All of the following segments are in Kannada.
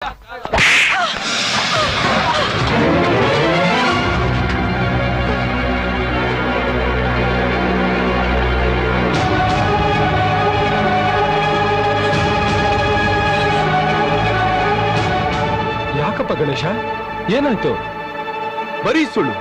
ಯಾಕಪ್ಪ ಗಣೇಶ, ಏನಾಯ್ತು? ಬರೀ ಸುಳ್ಳು.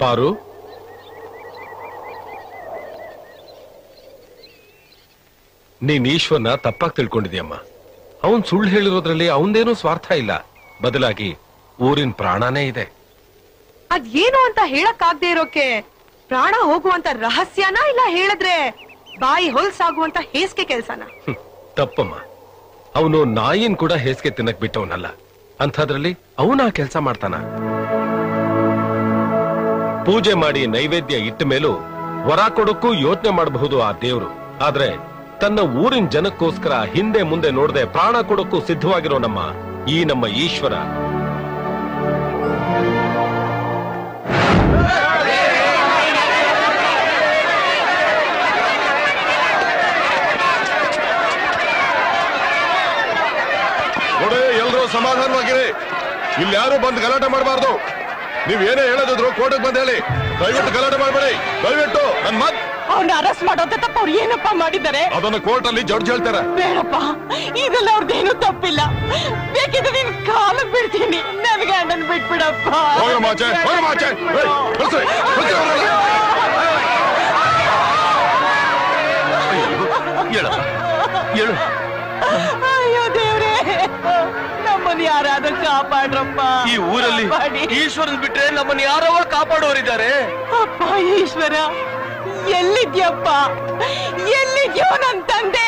ಪಾರು, ನೀನ್ ಈಶ್ವರನ ತಪ್ಪಾಗಿ ತಿಳ್ಕೊಂಡಿದ್ಯಮ್ಮ. ಅವನ್ ಸುಳ್ಳು ಹೇಳಿರೋದ್ರಲ್ಲಿ ಅವನದೇನೂ ಸ್ವಾರ್ಥ ಇಲ್ಲ. ಬದಲಾಗಿ ಊರಿನ ಪ್ರಾಣನೇ ಇದೆ. ಅದೇನು ಅಂತ ಹೇಳಕ್ಕಾಗದೆ ಇರೋಕೆ ಪ್ರಾಣ ಹೋಗುವಂತ ರಹಸ್ಯನ ಇಲ್ಲ ಹೇಳಿದ್ರೆ ಬಾಯಿ ಹೊಲ್ಸಾಗುವಂತ ಹೇಸಿಗೆ ಕೆಲ್ಸನ? ತಪ್ಪಮ್ಮ. ಅವನು ನಾಯಿನ್ ಕೂಡ ಹೇಸಿಗೆ ತಿನ್ನಕ್ ಬಿಟ್ಟವನಲ್ಲ. ಅಂಥದ್ರಲ್ಲಿ ಅವನ ಕೆಲಸ ಮಾಡ್ತಾನ. ಪೂಜೆ ಮಾಡಿ ನೈವೇದ್ಯ ಇಟ್ಟ ಮೇಲೂ ವರ ಕೊಡಕ್ಕೂ ಯೋಚನೆ ಮಾಡಬಹುದು ಆ ದೇವ್ರು. ಆದ್ರೆ ತನ್ನ ಊರಿನ ಜನಕ್ಕೋಸ್ಕರ ಹಿಂದೆ ಮುಂದೆ ನೋಡದೆ ಪ್ರಾಣ ಕೊಡಕ್ಕೂ ಸಿದ್ಧವಾಗಿರೋ ನಮ್ಮ ಈಶ್ವರ ಎಲ್ಲರೂ ಸಮಾಧಾನವಾಗಿರಿ. ಇಲ್ಲಿ ಯಾರು ಬಂದು ಗಲಾಟೆ ಮಾಡಬಾರ್ದು. ನೀವೇನೇ ಹೇಳೋದಿದ್ರು ಕೋರ್ಟಿಗೆ ಬಂದು ಹೇಳಿ. ದಯವಿಟ್ಟು ಗಲಾಟೆ ಮಾಡಬೇಡಿ. ದಯವಿಟ್ಟು ನನ್ನ ಮಾತು. ಅವ್ನ ಅರೆಸ್ಟ್ ಮಾಡೋದ ತಪ್ಪ ಅವ್ರು ಏನಪ್ಪ ಮಾಡಿದ್ದಾರೆ? ಅದನ್ನ ಕೋರ್ಟ್ ಅಲ್ಲಿ ಜಡ್ಜ್ ಹೇಳ್ತಾರೆ. ಬೇಡಪ್ಪ, ಇದೆಲ್ಲ ಅವ್ರದ್ದೇನು ತಪ್ಪಿಲ್ಲ. ಬೇಕಿದ್ರೆ ನಿನ್ ಕಾಲಕ್ಕೆ ಬಿಡ್ತೀನಿ. ನನ್ನ ಗಂಡನ್ ಬಿಟ್ಬಿಡಪ್ಪ. ಅಯ್ಯೋ ದೇವ್ರೇ, ನಮ್ಮನ್ನ ಯಾರಾದ್ರೂ ಕಾಪಾಡ್ರಪ್ಪ. ಈ ಊರಲ್ಲಿ ಈಶ್ವರನ್ ಬಿಟ್ರೆ ನಮ್ಮನ್ನ ಯಾರವ ಕಾಪಾಡೋರಿದ್ದಾರೆ? ಅಪ್ಪ ಈಶ್ವರ, ಎಲ್ಲಿದ್ಯಪ್ಪ? ಎಲ್ಲಿದ್ಯೋ ನನ್ ತಂದೆ?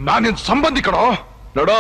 ನಾನಿನ್ ಸಂಬಂಧಿ ಕಣೋ. ನೋಡೋ,